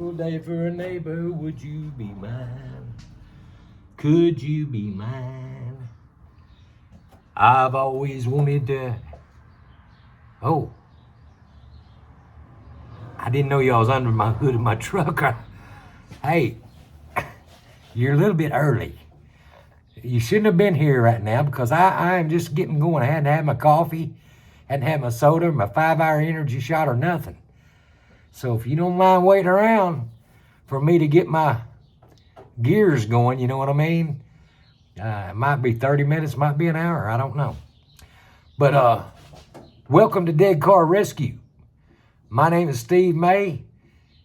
beautiful day for a neighbor. Would you be mine? Could you be mine? I've always wanted to. Oh, I didn't know y'all was under my hood of my truck. Hey, you're a little bit early. You shouldn't have been here right now because I am just getting going. I hadn't had my coffee, hadn't had my soda, my 5-hour energy shot or nothing. So if you don't mind waiting around for me to get my gears going, you know what I mean? It might be 30 minutes, might be an hour, I don't know. But welcome to Dead Car Rescue. My name is Steve May,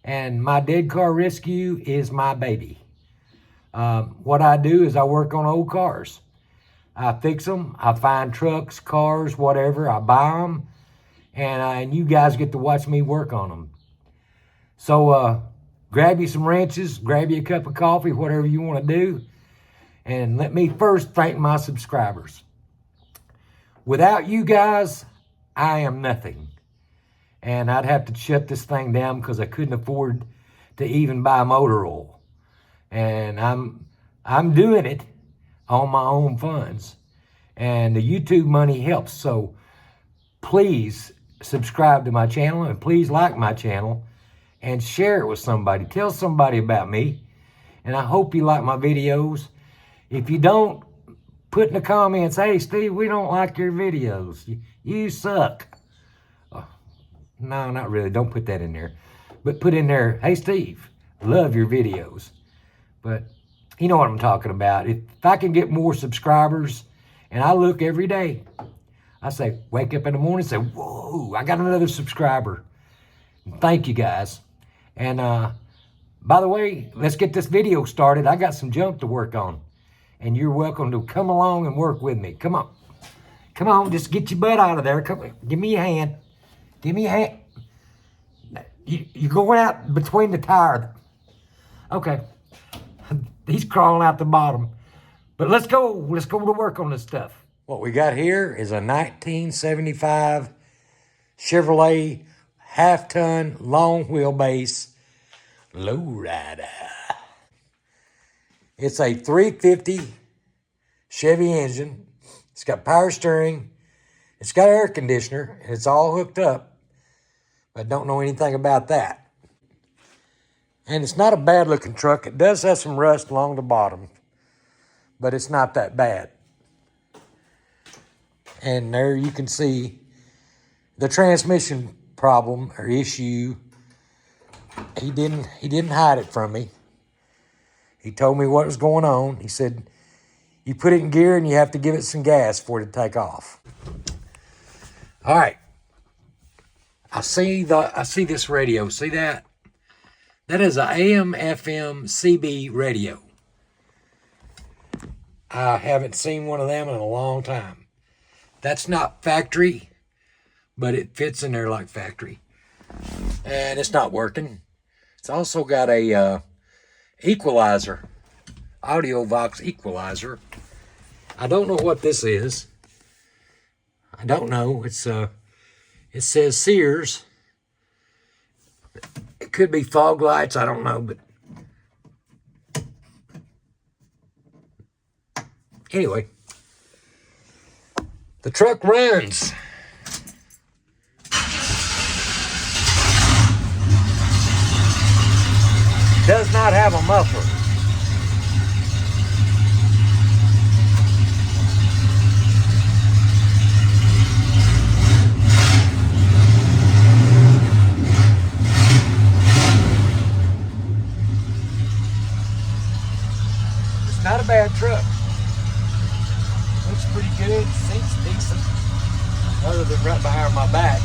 and my Dead Car Rescue is my baby. What I do is I work on old cars. I fix them, I find trucks, cars, whatever, I buy them, and you guys get to watch me work on them. So grab you some wrenches, grab you a cup of coffee, whatever you want to do. And let me first thank my subscribers. Without you guys, I am nothing. And I'd have to shut this thing down because I couldn't afford to even buy motor oil. And I'm doing it on my own funds. And the YouTube money helps. So please subscribe to my channel and please like my channel. And share it with somebody. Tell somebody about me. And I hope you like my videos. If you don't, put in the comments, hey, Steve, we don't like your videos. You suck. Oh, no, not really. Don't put that in there. But put in there, hey, Steve, love your videos. But you know what I'm talking about. If I can get more subscribers, and I look every day, I say, wake up in the morning and say, whoa, I got another subscriber. Thank you, guys. And by the way, let's get this video started. I got some junk to work on. And you're welcome to come along and work with me. Come on. Come on, just get your butt out of there. Come, give me a hand. Give me a hand. You're going out between the tires. Okay. He's crawling out the bottom. But let's go. Let's go to work on this stuff. What we got here is a 1975 Chevrolet half-ton, long wheelbase lowrider. It's a 350 Chevy engine. It's got power steering. It's got air conditioner. It's all hooked up. I don't know anything about that. And it's not a bad looking truck. It does have some rust along the bottom, but it's not that bad. And there you can see the transmission problem or issue. He didn't hide it from me. He told me what was going on. He said, you put it in gear and you have to give it some gas for it to take off. All right. I see this radio. See that? That is a AM, FM, CB radio. I haven't seen one of them in a long time. That's not factory, but it fits in there like factory. And it's not working. It's also got a equalizer, audio Vox equalizer. I don't know what this is. I don't know. It says Sears. It could be fog lights. I don't know, but anyway, the truck runs. Does not have a muffler. It's not a bad truck. Looks pretty good. Seats decent. Other than right behind my back.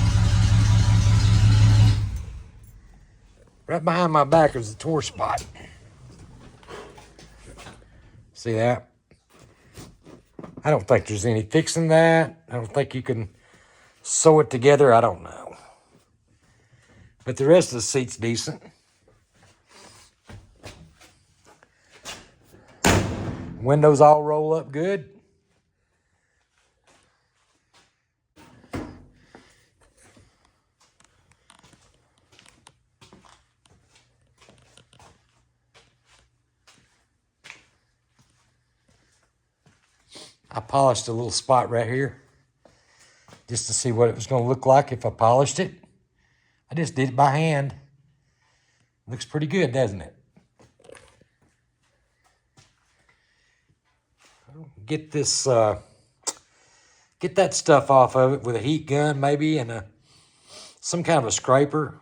Right behind my back is the tour spot. See that? I don't think there's any fixing that. I don't think you can sew it together. I don't know. But the rest of the seat's decent. Windows all roll up good. I polished a little spot right here just to see what it was going to look like if I polished it. I just did it by hand. Looks pretty good, doesn't it? Get this, get that stuff off of it with a heat gun maybe and some kind of a scraper.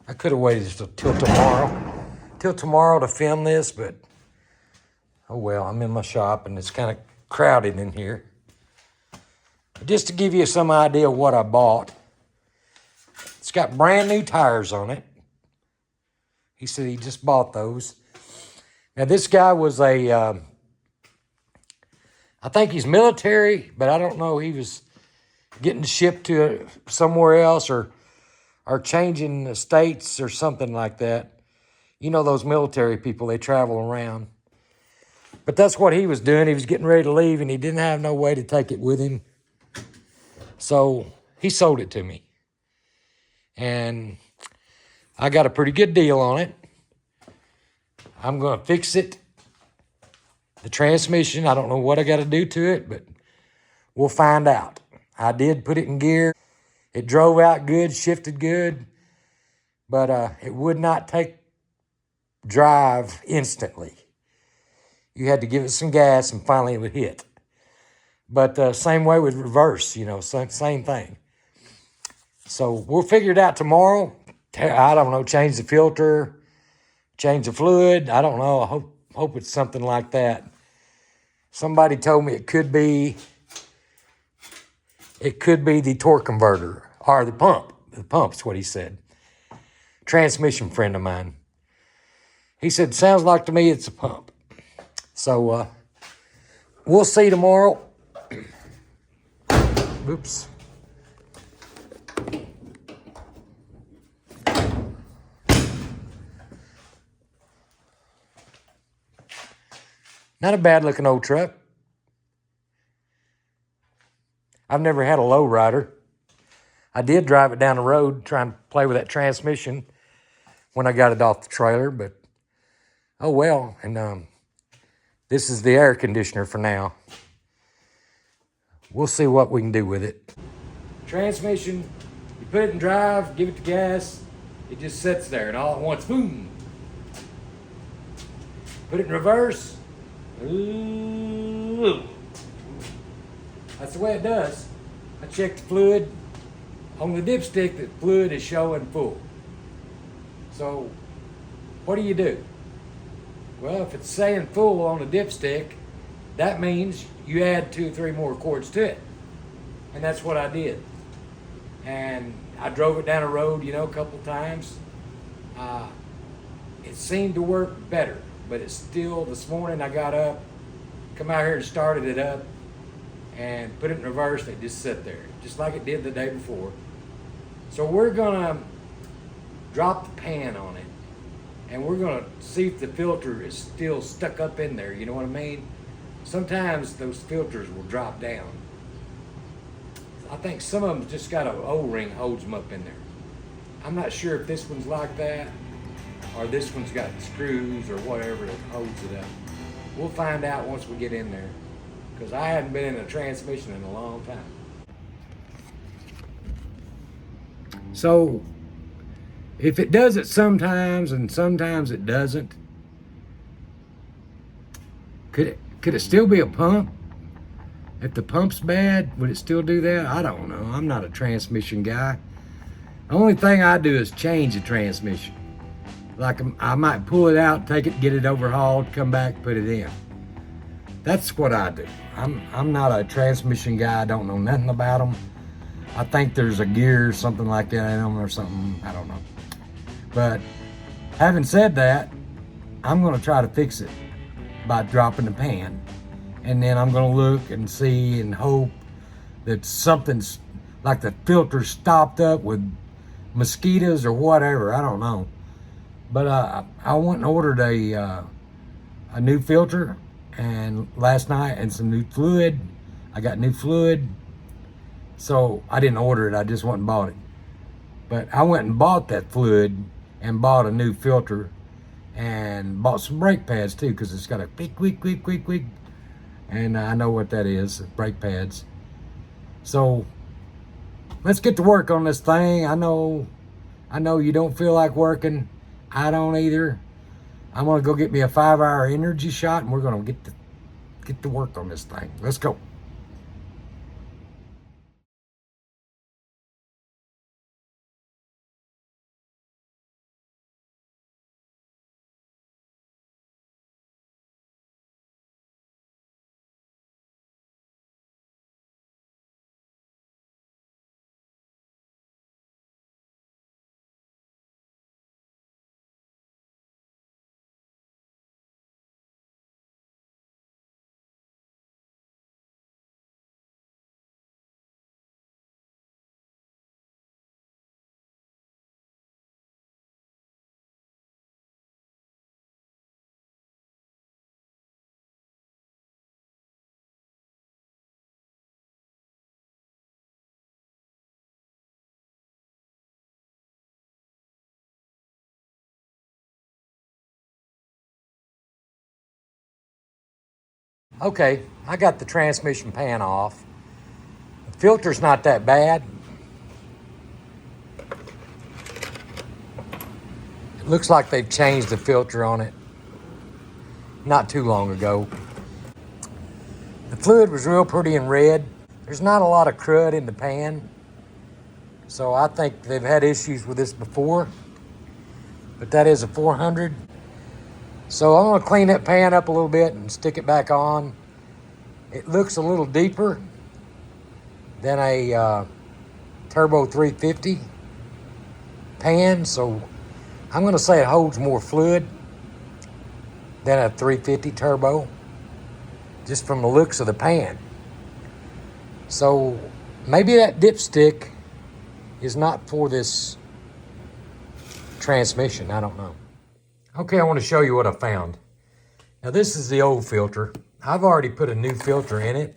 I could have waited till tomorrow to film this, but oh well, I'm in my shop and it's kind of crowded in here. But just to give you some idea of what I bought, it's got brand new tires on it. He said he just bought those. Now this guy was I think he's military, but I don't know, he was getting shipped to somewhere else or changing the states or something like that. You know those military people, they travel around. But that's what he was doing. He was getting ready to leave and he didn't have no way to take it with him. So he sold it to me. And I got a pretty good deal on it. I'm going to fix it. The transmission, I don't know what I got to do to it, but we'll find out. I did put it in gear. It drove out good, shifted good, but it would not take drive instantly. You had to give it some gas and finally it would hit. But same way with reverse, you know, same thing. So we'll figure it out tomorrow. I don't know, change the filter, change the fluid. I don't know. I hope it's something like that. Somebody told me it could be the torque converter or the pump. The pump's what he said. Transmission friend of mine. He said, sounds like to me it's a pump. So we'll see tomorrow. Oops. Not a bad looking old truck. I've never had a lowrider. I did drive it down the road trying to play with that transmission when I got it off the trailer, but oh well. And this is the air conditioner for now. We'll see what we can do with it. Transmission, you put it in drive, give it the gas, it just sits there and all at once, boom. Put it in reverse, ooh. That's the way it does. I checked the fluid. On the dipstick, the fluid is showing full. So, what do? Well, if it's saying full on the dipstick, that means you add 2 or 3 more quarts to it. And that's what I did. And I drove it down the road, you know, a couple times. It seemed to work better, but it's still, this morning I got up, come out here and started it up, and put it in reverse, and it just sat there, just like it did the day before. So we're gonna drop the pan on it, and we're gonna see if the filter is still stuck up in there, you know what I mean? Sometimes those filters will drop down. I think some of them just got an O-ring holds them up in there. I'm not sure if this one's like that, or this one's got screws or whatever that holds it up. We'll find out once we get in there, because I hadn't been in a transmission in a long time. So, if it does it sometimes and sometimes it doesn't, could it still be a pump? If the pump's bad, would it still do that? I don't know. I'm not a transmission guy. The only thing I do is change the transmission. Like I might pull it out, take it, get it overhauled, come back, put it in. That's what I do. I'm not a transmission guy. I don't know nothing about them. I think there's a gear or something like that in them or something. I don't know. But having said that, I'm going to try to fix it by dropping the pan. And then I'm going to look and see and hope that something's like the filter stopped up with mosquitoes or whatever. I don't know. But I went and ordered a new filter and last night and some new fluid. I got new fluid. So I didn't order it. I just went and bought it. But I went and bought that fluid and bought a new filter and bought some brake pads too, because it's got a quick, quick, quick, quick, quick. And I know what that is, brake pads. So let's get to work on this thing. I know you don't feel like working. I don't either. I'm gonna go get me a 5-hour energy shot, and we're gonna get to work on this thing. Let's go. Okay, I got the transmission pan off. The filter's not that bad. It looks like they've changed the filter on it not too long ago. The fluid was real pretty and red. There's not a lot of crud in the pan, so I think they've had issues with this before, but that is a 400. So I'm gonna clean that pan up a little bit and stick it back on. It looks a little deeper than a Turbo 350 pan, so I'm gonna say it holds more fluid than a 350 turbo, just from the looks of the pan. So maybe that dipstick is not for this transmission, I don't know. Okay, I want to show you what I found. Now this is the old filter. I've already put a new filter in it,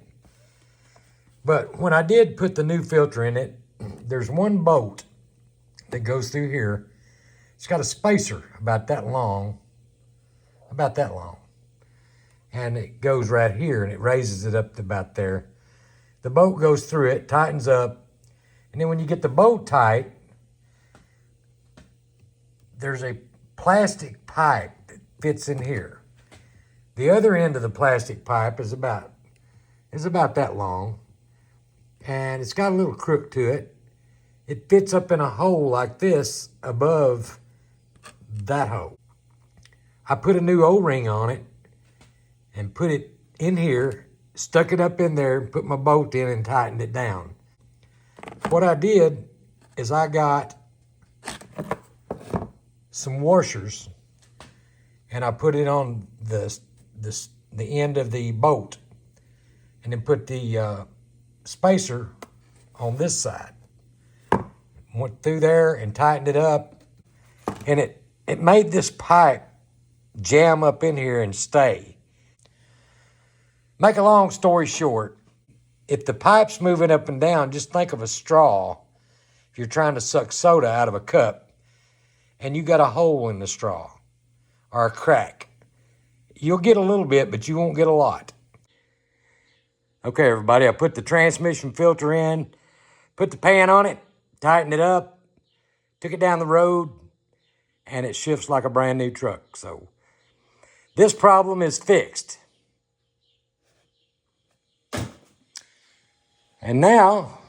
but when I did put the new filter in it, there's one bolt that goes through here. It's got a spacer about that long, and it goes right here and it raises it up to about there. The bolt goes through it, tightens up, and then when you get the bolt tight, there's a plastic pipe that fits in here. The other end of the plastic pipe is about that long, and it's got a little crook to it. It fits up in a hole like this above that hole. I put a new O-ring on it and put it in here, stuck it up in there, put my bolt in and tightened it down. What I did is I got some washers and I put it on the end of the bolt, and then put the spacer on this side. Went through there and tightened it up, and it made this pipe jam up in here and stay. Make a long story short, if the pipe's moving up and down, just think of a straw. If you're trying to suck soda out of a cup and you got a hole in the straw or a crack, you'll get a little bit, but you won't get a lot. Okay, everybody, I put the transmission filter in, put the pan on it, tightened it up, took it down the road, and it shifts like a brand new truck. So this problem is fixed. And now,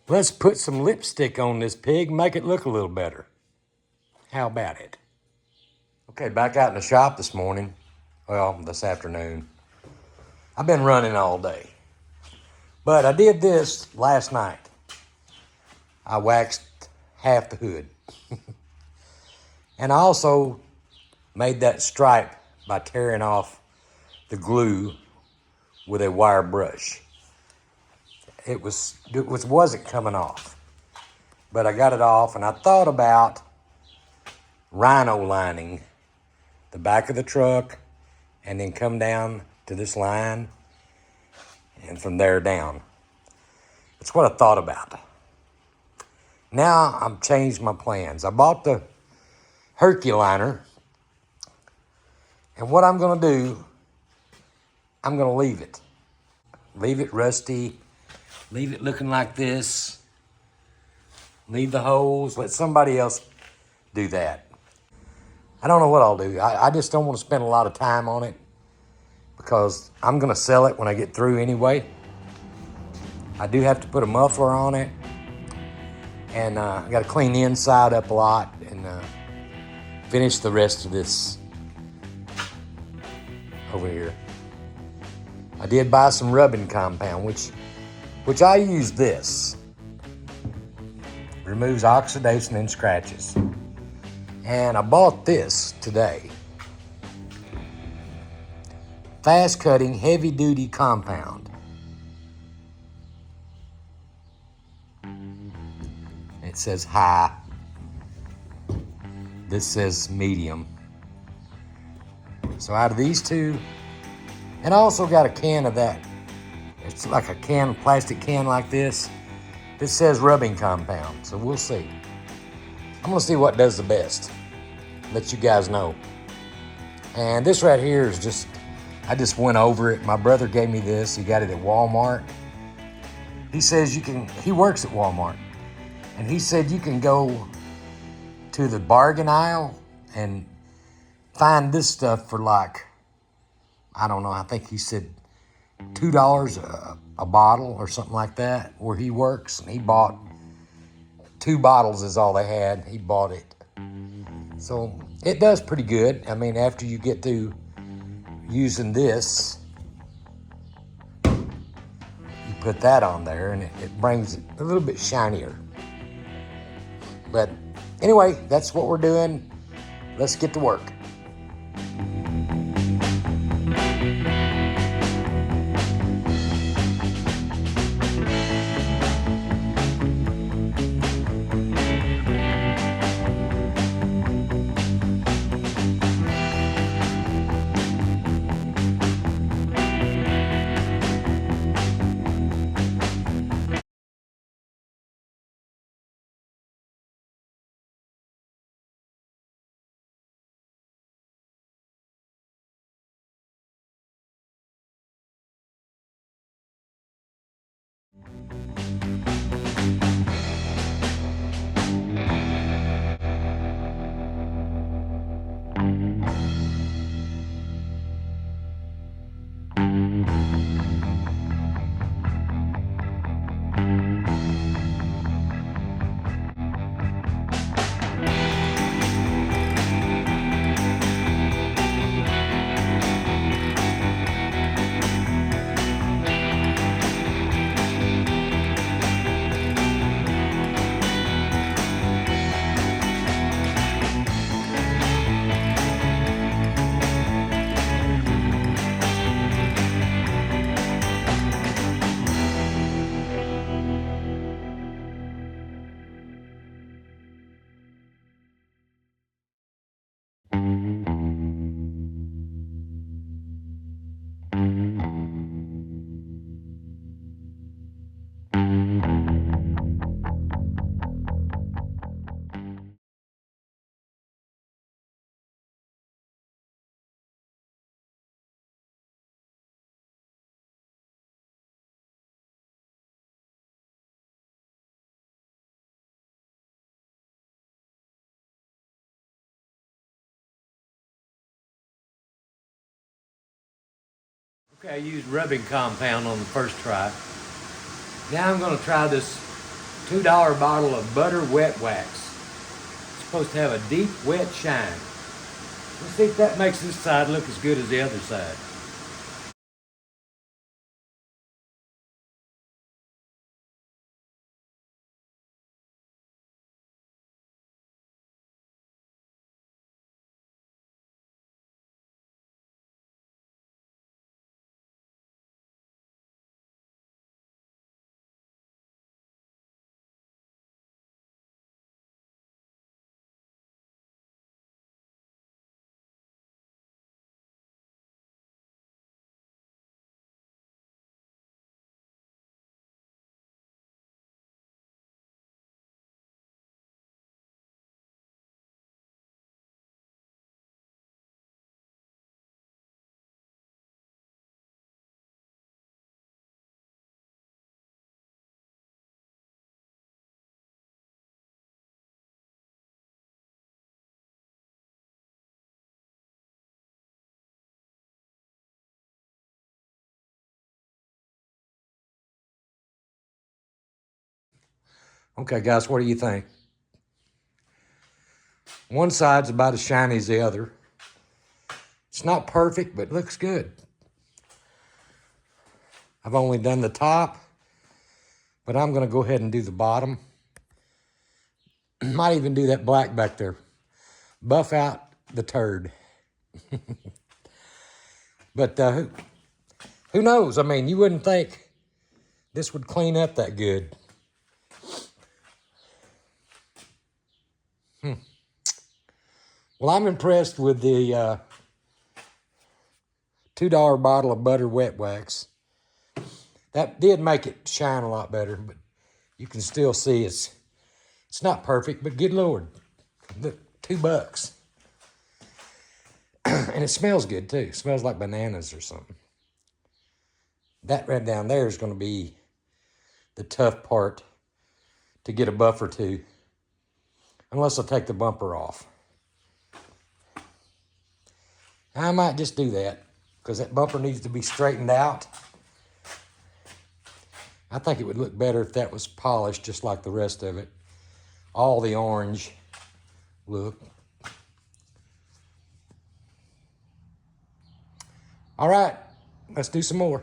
let's put some lipstick on this pig, make it look a little better. How about it? Okay, back out in the shop this morning. Well, this afternoon. I've been running all day. But I did this last night. I waxed half the hood. And I also made that stripe by tearing off the glue with a wire brush. It wasn't coming off. But I got it off, and I thought about rhino lining the back of the truck and then come down to this line and from there down. That's what I thought about. Now I've changed my plans. I bought the Herculiner, and what I'm going to do, I'm going to leave it. Leave it rusty. Leave it looking like this. Leave the holes. Let somebody else do that. I don't know what I'll do. I just don't want to spend a lot of time on it because I'm going to sell it when I get through anyway. I do have to put a muffler on it. And I got to clean the inside up a lot and finish the rest of this over here. I did buy some rubbing compound, which I use this. Removes oxidation and scratches. And I bought this today. Fast cutting, heavy duty compound. It says high. This says medium. So out of these two, and I also got a can of that. It's like a plastic can like this. This says rubbing compound, so we'll see. I'm gonna see what does the best. Let you guys know. And this right here is just, I just went over it. My brother gave me this. He got it at Walmart. He says he works at Walmart. And he said you can go to the bargain aisle and find this stuff for like, I don't know, I think he said $2 a bottle or something like that where he works. And he bought 2 bottles is all they had. He bought it. So it does pretty good. I mean, after you get through using this, you put that on there and it brings it a little bit shinier. But anyway, that's what we're doing. Let's get to work. Okay, I used rubbing compound on the first try. Now I'm going to try this $2 bottle of butter wet wax. It's supposed to have a deep wet shine. Let's see if that makes this side look as good as the other side. Okay, guys, what do you think? One side's about as shiny as the other. It's not perfect, but it looks good. I've only done the top, but I'm gonna go ahead and do the bottom. Might even do that black back there. Buff out the turd. But who knows? I mean, you wouldn't think this would clean up that good. Well, I'm impressed with the $2 bottle of butter wet wax. That did make it shine a lot better, but you can still see it's not perfect, but good Lord, look, $2. And it smells good too. It smells like bananas or something. That right down there is going to be the tough part to get a buffer to, unless I take the bumper off. I might just do that because that bumper needs to be straightened out. I think it would look better if that was polished just like the rest of it. All the orange look. All right, let's do some more.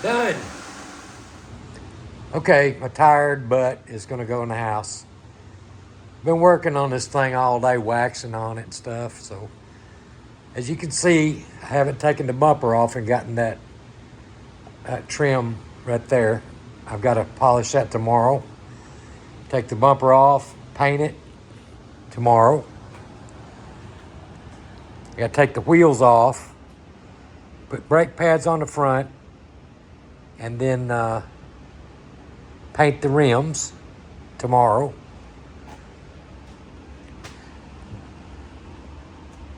Done. Okay, my tired butt is gonna go in the house. Been working on this thing all day, waxing on it and stuff. So, as you can see, I haven't taken the bumper off and gotten that trim right there. I've got to polish that tomorrow. Take the bumper off, paint it tomorrow. I got to take the wheels off, put brake pads on the front, and then paint the rims tomorrow.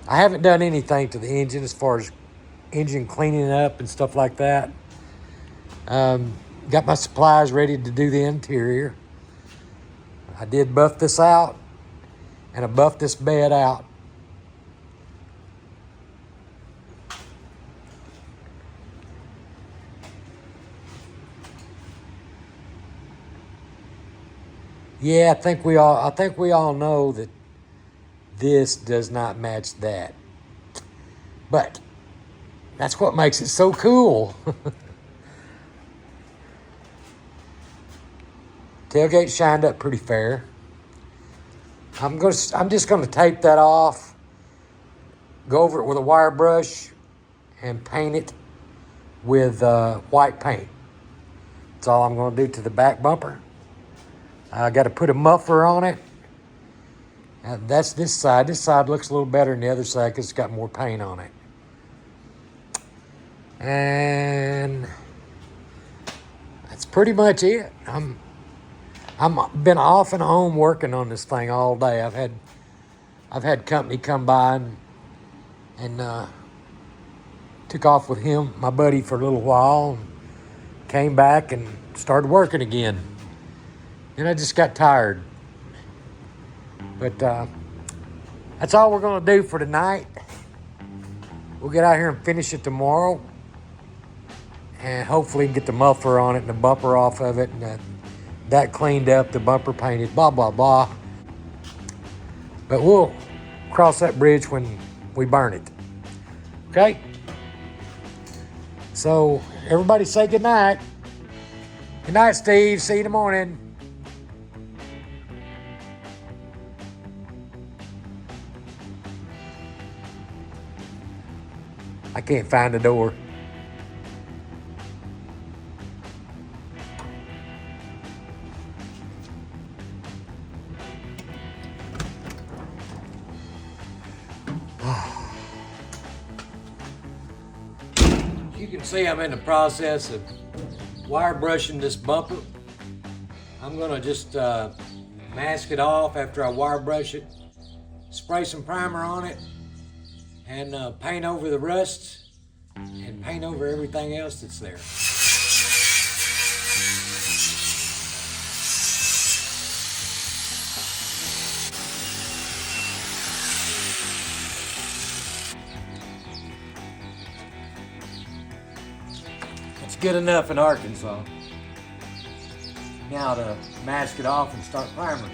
I haven't done anything to the engine as far as engine cleaning up and stuff like that. Got my supplies ready to do the interior. I did buff this out, and I buffed this bed out. Yeah, I think we all know that this does not match that. But that's what makes it so cool. Tailgate shined up pretty fair. I'm just gonna tape that off, go over it with a wire brush, and paint it with white paint. That's all I'm gonna do to the back bumper. I got to put a muffler on it. That's this side. This side looks a little better than the other side because it's got more paint on it. And that's pretty much it. I'm been off and home working on this thing all day. I've had company come by and took off with him, my buddy, for a little while. And came back and started working again. And I just got tired. But that's all we're going to do for tonight. We'll get out here and finish it tomorrow. And hopefully get the muffler on it and the bumper off of it. And that cleaned up, the bumper painted, blah, blah, blah. But we'll cross that bridge when we burn it. Okay? So everybody say good night. Good night, Steve. See you in the morning. I can't find the door. You can see I'm in the process of wire brushing this bumper. I'm gonna just mask it off after I wire brush it spray some primer on it, and paint over the rusts, and paint over everything else that's there. It's good enough in Arkansas. Now to mask it off and start primering.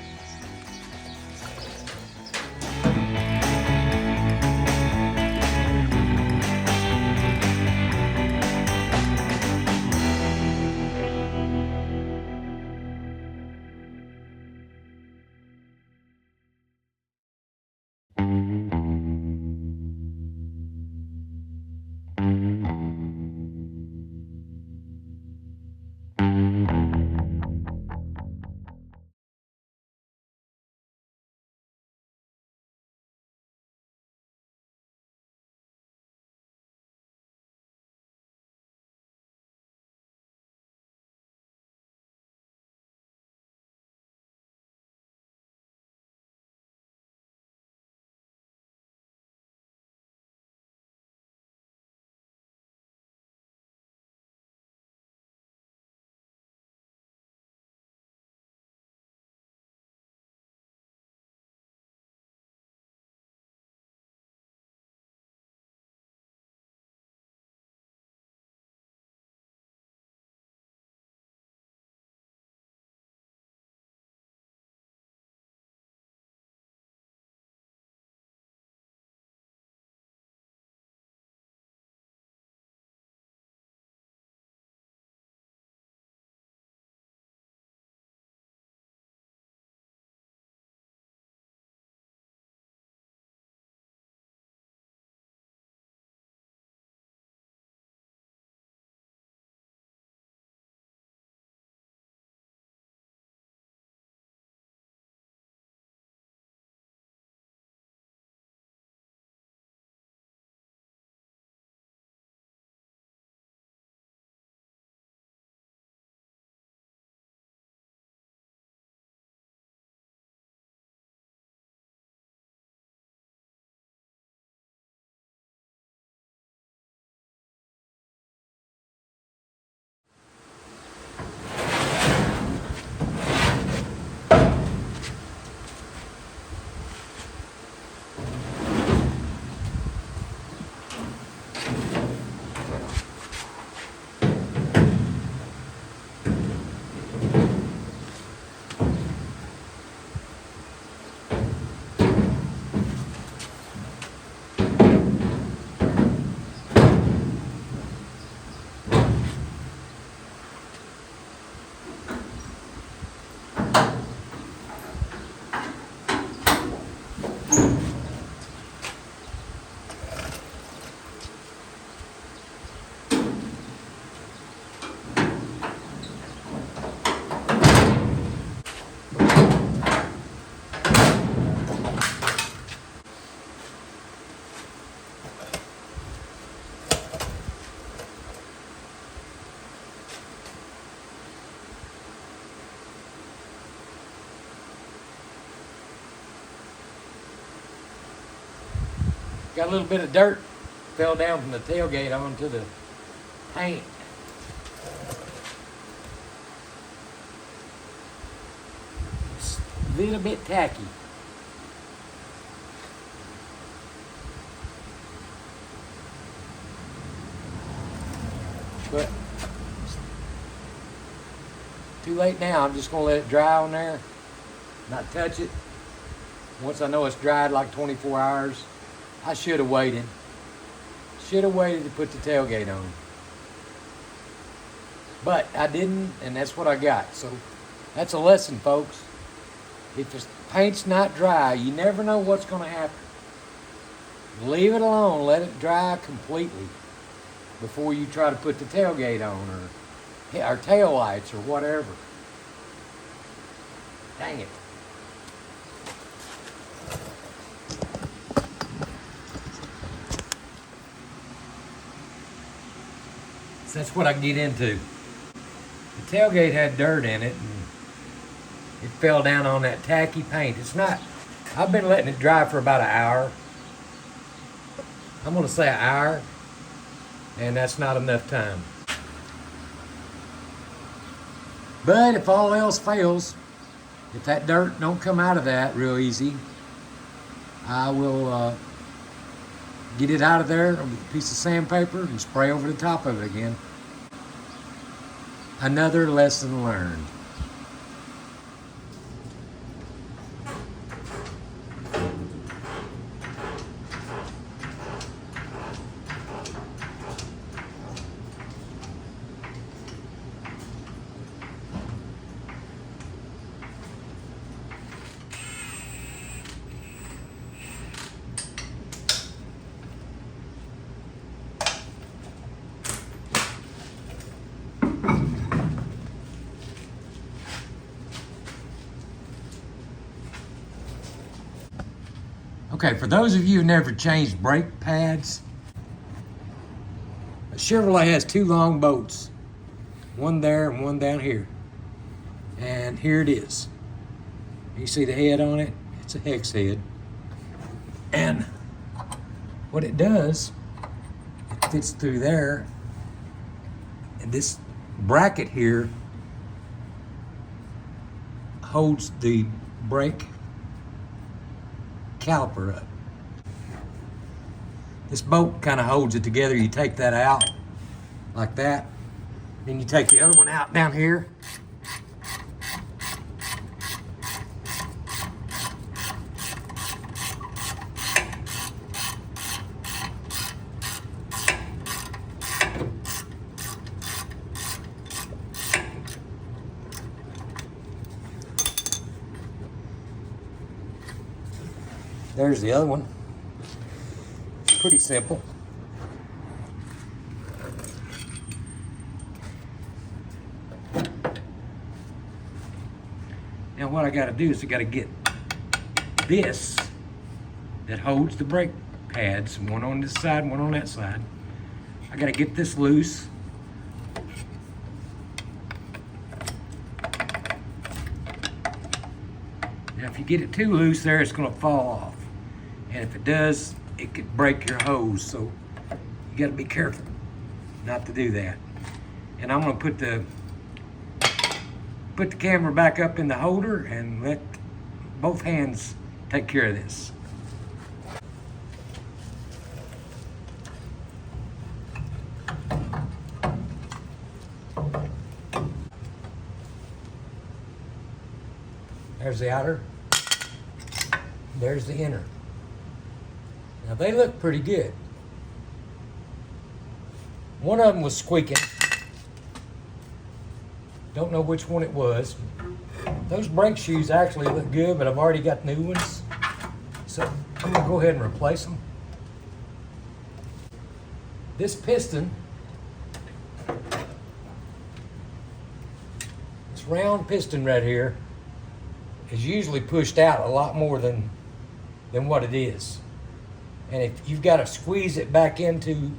Got a little bit of dirt fell down from the tailgate onto the paint. It's a little bit tacky. But too late now. I'm just gonna let it dry on there, not touch it. Once I know it's dried like 24 hours, I should have waited. Should have waited to put the tailgate on. But I didn't, and that's what I got. So that's a lesson, folks. If the paint's not dry, you never know what's going to happen. Leave it alone. Let it dry completely before you try to put the tailgate on or tail lights or whatever. Dang it. So that's what I get into. The tailgate had dirt in it, and it fell down on that tacky paint. It's not, I've been letting it dry for about an hour. I'm gonna say an hour, and that's not enough time. But if all else fails, if that dirt don't come out of that real easy, I will get it out of there with a piece of sandpaper and spray over the top of it again. Another lesson learned. Okay, for those of you who never changed brake pads, a Chevrolet has two long bolts, one there and one down here. And here it is. You see the head on it? It's a hex head. And what it does, it fits through there. And this bracket here holds the brake caliper up. This bolt kind of holds it together. You take that out like that. Then you take the other one out down here. There's the other one. Pretty simple. Now what I got to do is I got to get this that holds the brake pads, one on this side, one on that side. I got to get this loose. Now if you get it too loose there, it's going to fall off. And if it does, it could break your hose. So you got to be careful not to do that. And I'm going to put the camera back up in the holder and let both hands take care of this. There's the outer. There's the inner. Now they look pretty good. One of them was squeaking. Don't know which one it was. Those brake shoes actually look good, but I've already got new ones. So I'm gonna go ahead and replace them. This piston, this round piston right here, is usually pushed out a lot more than what it is. And if you've got to squeeze it back into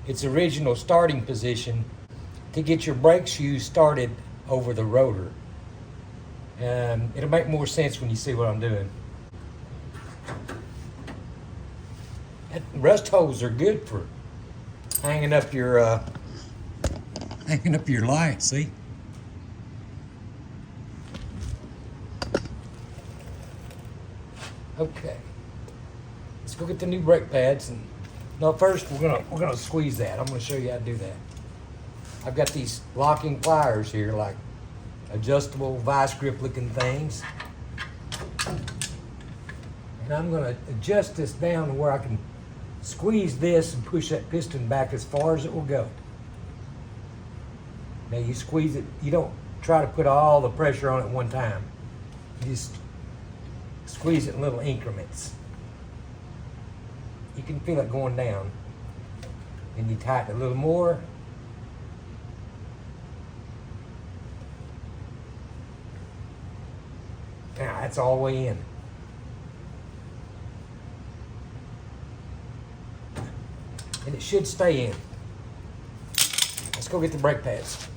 its original starting position to get your brake shoes started over the rotor. It'll make more sense when you see what I'm doing. Rust holes are good for hanging up your light, see? Okay. Let's go get the new brake pads. And no, first we're gonna squeeze that. I'm gonna show you how to do that. I've got these locking pliers here, like adjustable vice grip looking things. And I'm gonna adjust this down to where I can squeeze this and push that piston back as far as it will go. Now you squeeze it, you don't try to put all the pressure on it at one time. You just squeeze it in little increments. You can feel it going down. And you tighten it a little more. Now that's all the way in. And it should stay in. Let's go get the brake pads.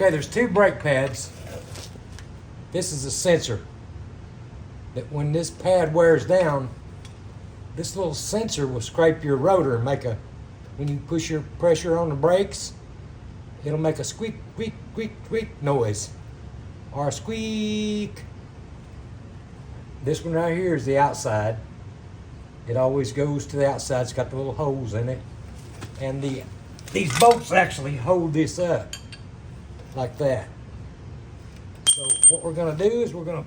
Okay, there's two brake pads. This is a sensor that when this pad wears down, this little sensor will scrape your rotor and make a, when you push your pressure on the brakes, it'll make a squeak, squeak, squeak, squeak noise. Or a squeak. This one right here is the outside. It always goes to the outside. It's got the little holes in it. And these bolts actually hold this up like that. So what we're gonna do is we're gonna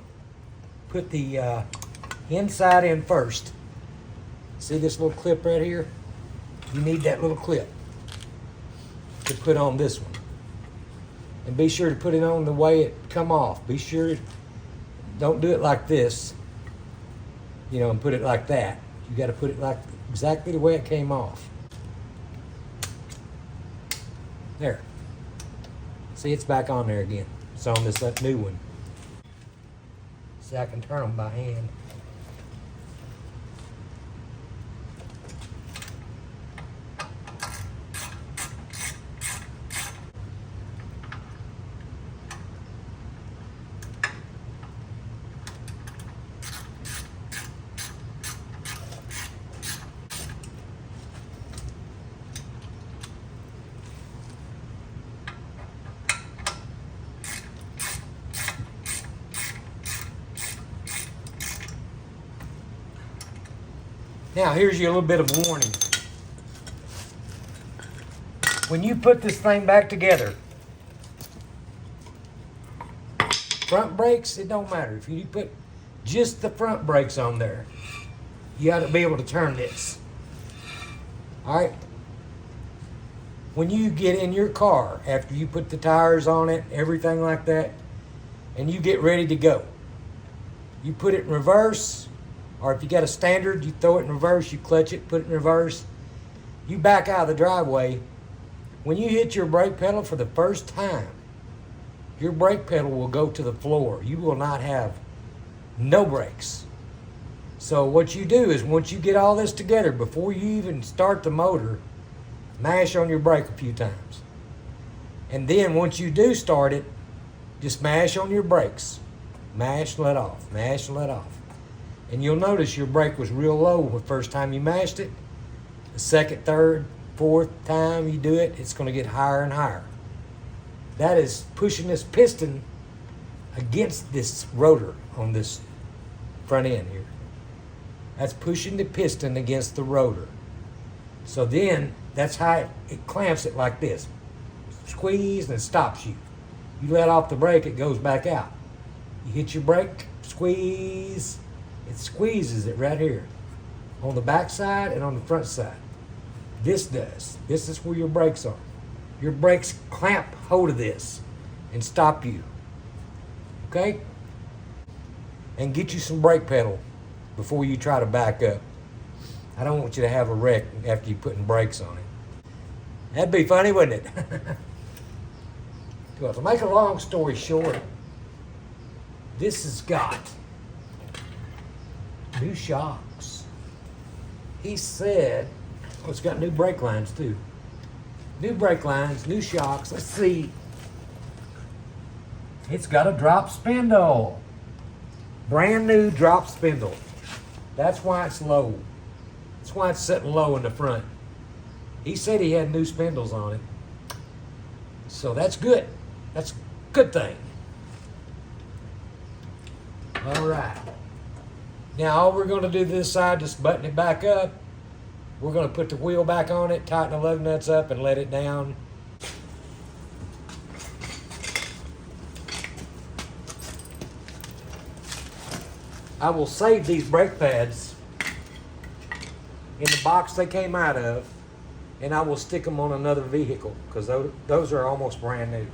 put the inside in first. See this little clip right here? You need that little clip to put on this one. And be sure to put it on the way it come off. Be sure, don't do it like this, you know, and put it like that. You got to put it like exactly the way it came off. There. See, it's back on there again. It's on this new one. See, I can turn them by hand. Now, here's you a little bit of warning. When you put this thing back together, front brakes, it don't matter. If you put just the front brakes on there, you got to be able to turn this. All right? When you get in your car, after you put the tires on it, everything like that, and you get ready to go, you put it in reverse. Or if you got a standard, you throw it in reverse, you clutch it, put it in reverse. You back out of the driveway. When you hit your brake pedal for the first time, your brake pedal will go to the floor. You will not have no brakes. So what you do is once you get all this together, before you even start the motor, mash on your brake a few times. And then once you do start it, just mash on your brakes. Mash, let off, mash, let off. And you'll notice your brake was real low the first time you mashed it. The second, third, fourth time you do it, it's going to get higher and higher. That is pushing this piston against this rotor on this front end here. That's pushing the piston against the rotor. So then, that's how it clamps it like this. Squeeze and stops you. You let off the brake, it goes back out. You hit your brake, squeeze. It squeezes it right here on the back side and on the front side. This does. This is where your brakes are. Your brakes clamp hold of this and stop you. Okay? And get you some brake pedal before you try to back up. I don't want you to have a wreck after you putting brakes on it. That'd be funny, wouldn't it? Well, to make a long story short, this has got new shocks. He said, oh, it's got new brake lines too. New brake lines, new shocks. Let's see. It's got a drop spindle. Brand new drop spindle. That's why it's low. That's why it's sitting low in the front. He said he had new spindles on it. So that's good. That's a good thing. All right. Now all we're going to do to this side, just button it back up. We're going to put the wheel back on it, tighten the lug nuts up, and let it down. I will save these brake pads in the box they came out of, and I will stick them on another vehicle because those are almost brand new.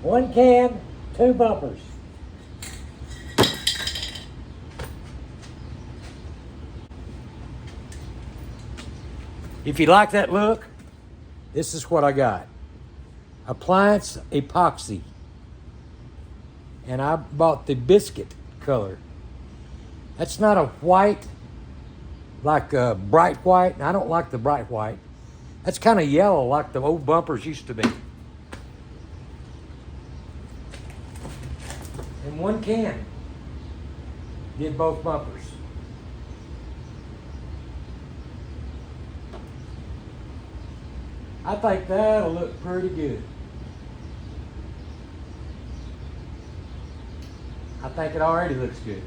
One can, 2 bumpers. If you like that look, this is what I got. Appliance epoxy. And I bought the biscuit color. That's not a white, like a bright white. I don't like the bright white. That's kind of yellow like the old bumpers used to be. And 1 can did both bumpers. I think that'll look pretty good. I think it already looks good.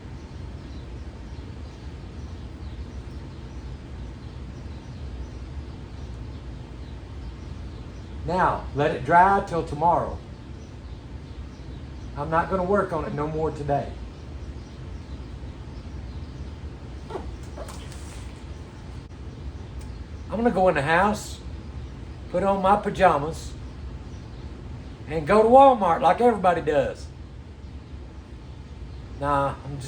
Now, let it dry till tomorrow. I'm not going to work on it no more today. I'm going to go in the house, put on my pajamas, and go to Walmart like everybody does. Nah, I'm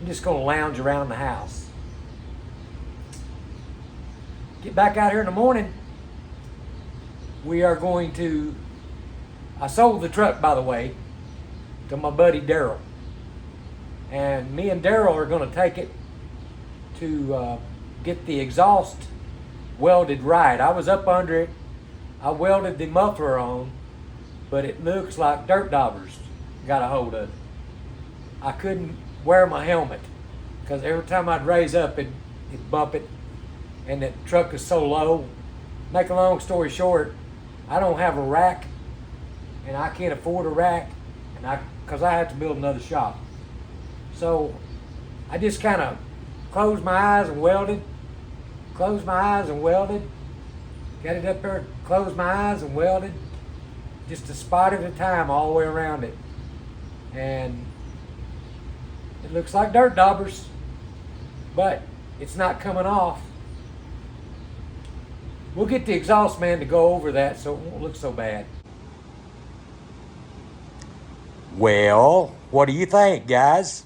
just going to lounge around the house. Get back out here in the morning. We are going to, I sold the truck, by the way, to my buddy Daryl. And me and Daryl are going to take it to get the exhaust welded right. I was up under it. I welded the muffler on, but it looks like dirt daubers got a hold of it. I couldn't wear my helmet because every time I'd raise up, it'd bump it, and the truck is so low. Make a long story short, I don't have a rack, and I can't afford a rack, and because I have to build another shop. So I just kind of closed my eyes and welded, closed my eyes and welded, got it up there, closed my eyes and welded, just a spot at a time all the way around it. And it looks like dirt daubers, but it's not coming off. We'll get the exhaust man to go over that so it won't look so bad. Well, what do you think, guys?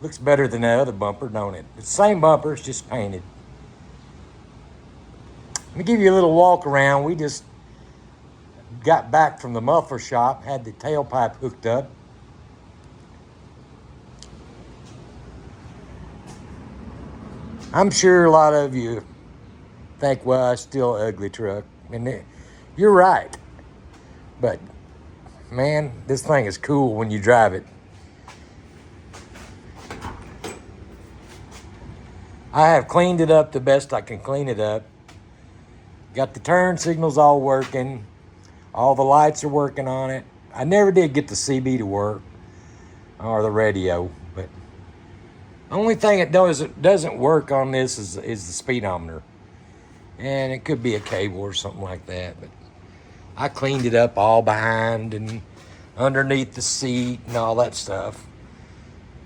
Looks better than the other bumper, don't it? It's the same bumper, it's just painted. Let me give you a little walk around. We just got back from the muffler shop, had the tailpipe hooked up. I'm sure a lot of you think, well, it's still an ugly truck. And you're right. But, man, this thing is cool when you drive it. I have cleaned it up the best I can clean it up. Got the turn signals all working. All the lights are working on it. I never did get the CB to work or the radio, but Only thing it doesn't work on this is the speedometer. And it could be a cable or something like that. But I cleaned it up all behind and underneath the seat and all that stuff.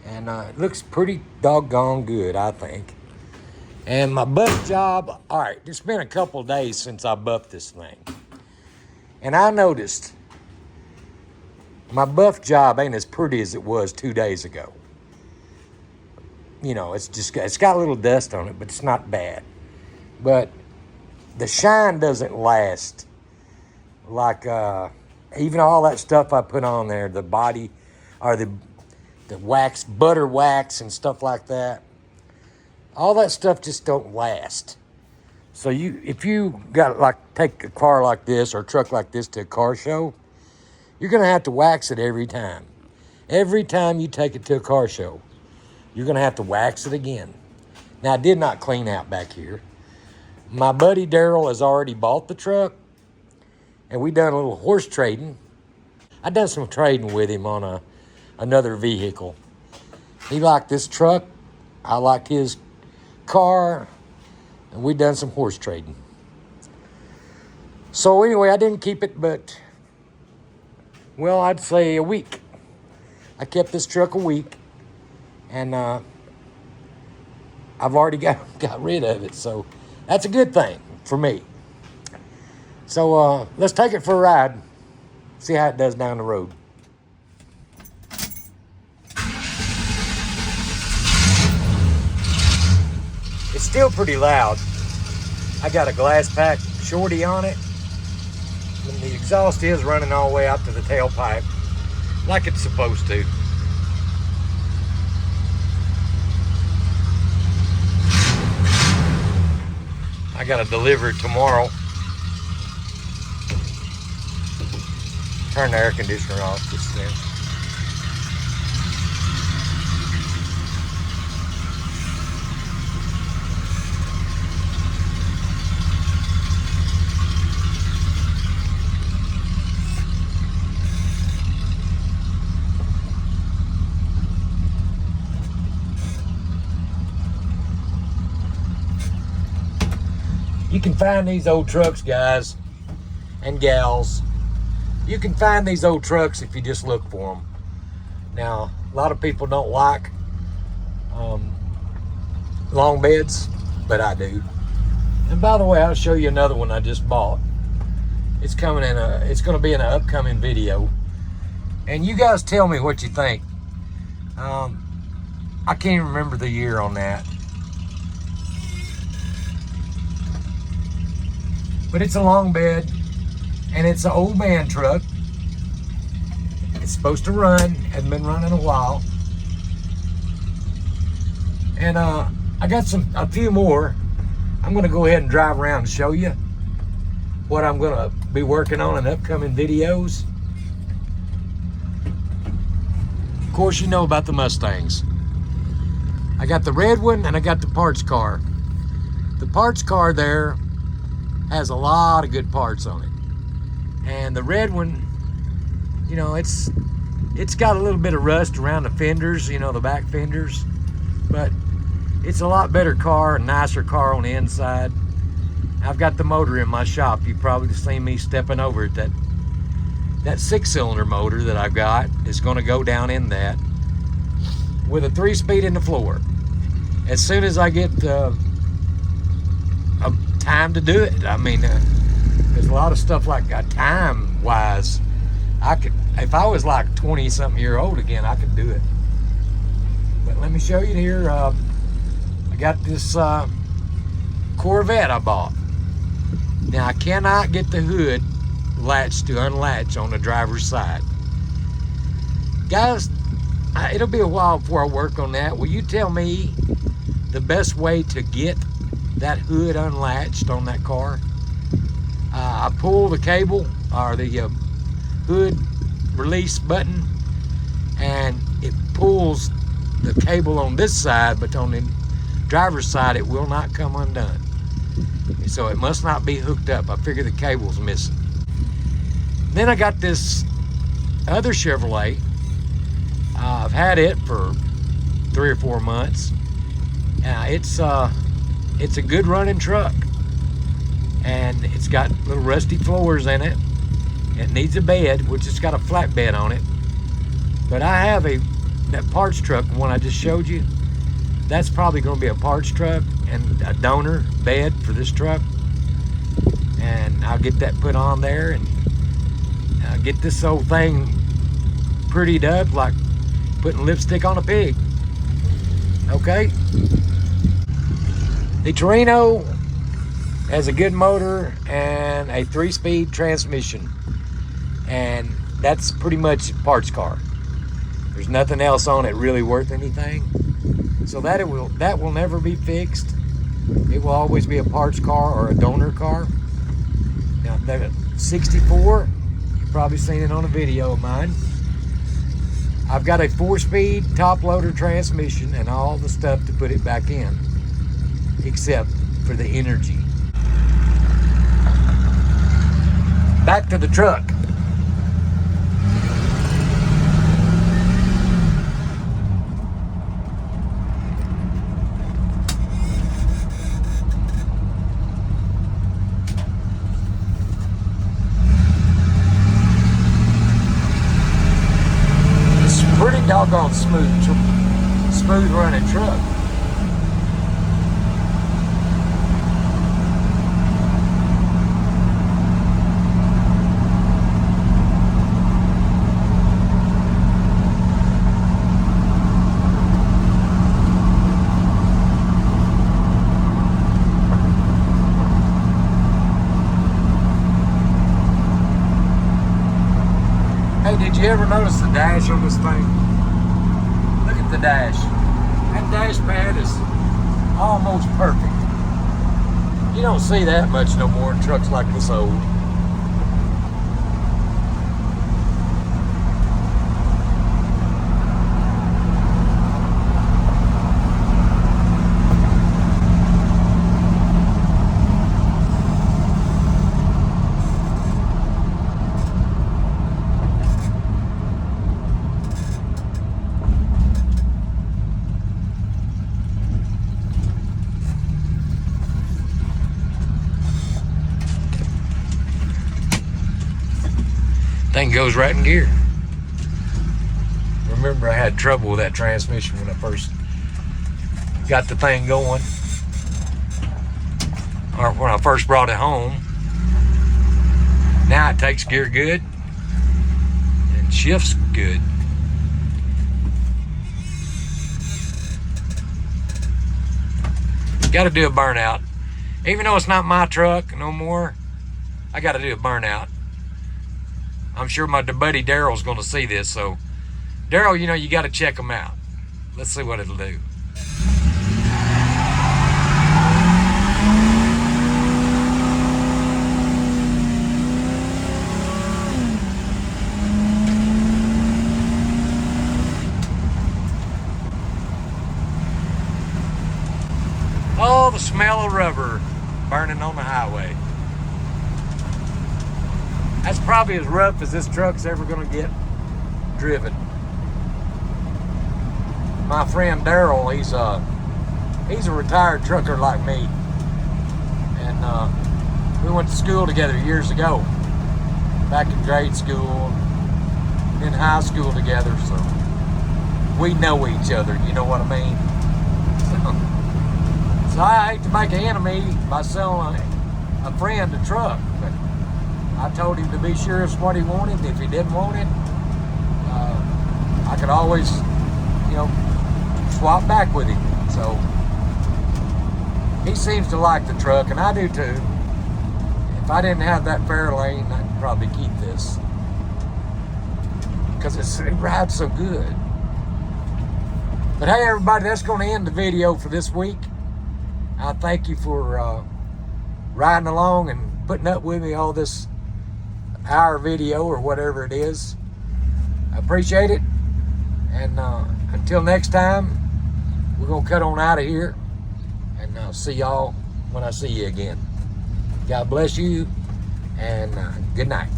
And it looks pretty doggone good, I think. And my buff job, all right, it's been a couple of days since I buffed this thing. And I noticed my buff job ain't as pretty as it was 2 days ago. You know, it's got a little dust on it, but it's not bad. But the shine doesn't last like even all that stuff I put on there, the body or the wax, butter wax and stuff like that. All that stuff just don't last. So if you got like take a car like this or a truck like this to a car show, you're gonna have to wax it every time. Every time you take it to a car show, you're gonna have to wax it again. Now I did not clean out back here. My buddy Daryl has already bought the truck, and we done a little horse trading. I done some trading with him on another vehicle. He liked this truck, I liked his car, and we done some horse trading. So anyway, I didn't keep it, but, well, I'd say a week. I kept this truck a week, and I've already got rid of it, so that's a good thing for me. So let's take it for a ride, see how it does down the road. It's still pretty loud. I got a glass pack shorty on it, and the exhaust is running all the way out to the tailpipe like it's supposed to. I gotta deliver it tomorrow. Turn the air conditioner off just then. You can find these old trucks, guys and gals. You can find these old trucks if you just look for them. Now, a lot of people don't like long beds, but I do. And by the way, I'll show you another one I just bought. It's going to be in an upcoming video. And you guys tell me what you think. I can't even remember the year on that. But it's a long bed, and it's an old man truck. It's supposed to run, hasn't been running a while. And I got a few more. I'm gonna go ahead and drive around and show you what I'm gonna be working on in upcoming videos. Of course, you know about the Mustangs. I got the red one and I got the parts car. The parts car there has a lot of good parts on it. And the red one, you know, it's got a little bit of rust around the fenders, you know, the back fenders, but it's a lot better car, a nicer car on the inside. I've got the motor in my shop. You've probably seen me stepping over it. That 6-cylinder motor that I've got is going to go down in that with a 3-speed in the floor. As soon as I get time to do it. I mean, there's a lot of stuff like time-wise. I could, if I was like 20-something-year-old again, I could do it. But let me show you here. I got this Corvette I bought. Now I cannot get the hood latch to unlatch on the driver's side. Guys, it'll be a while before I work on that. Will you tell me the best way to get that hood unlatched on that car? I pull the cable or the hood release button, and it pulls the cable on this side, but on the driver's side it will not come undone. So it must not be hooked up. I figure the cable's missing. Then I got this other Chevrolet. I've had it for 3 or 4 months. It's a good running truck, and it's got little rusty floors in it. It needs a bed, which it's got a flat bed on it. But I have that parts truck, the one I just showed you. That's probably going to be a parts truck and a donor bed for this truck. And I'll get that put on there, and I'll get this whole thing prettied up like putting lipstick on a pig. Okay? The Torino has a good motor and a 3-speed transmission, and that's pretty much a parts car. There's nothing else on it really worth anything, so that will never be fixed. It will always be a parts car or a donor car. Now that 64, you've probably seen it on a video of mine. I've got a 4-speed top loader transmission and all the stuff to put it back in, except for the energy. Back to the truck. It's a pretty doggone smooth running truck. Hey, did you ever notice the dash on this thing? Look at the dash. That dash pad is almost perfect. You don't see that much no more in trucks like this old. Thing goes right in gear. Remember, I had trouble with that transmission when I first got the thing going, or when I first brought it home. Now it takes gear good and shifts good. Got to do a burnout. Even though it's not my truck no more, I got to do a burnout. I'm sure my buddy Daryl's going to see this, so Daryl, you know, you got to check them out. Let's see what it'll do. Oh, the smell of rubber burning on the highway. That's probably as rough as this truck's ever going to get driven. My friend Daryl, he's a retired trucker like me, and we went to school together years ago, back in grade school, in high school together, so we know each other, you know what I mean? So I hate to make an enemy by selling a friend a truck, but I told him to be sure it's what he wanted. If he didn't want it, I could always, you know, swap back with him. So he seems to like the truck, and I do too. If I didn't have that Fairlane, I'd probably keep this, because it rides so good. But hey, everybody, that's going to end the video for this week. I thank you for riding along and putting up with me all this hour video or whatever it is. I appreciate it. And until next time, we're going to cut on out of here. And I'll see y'all when I see you again. God bless you, and good night.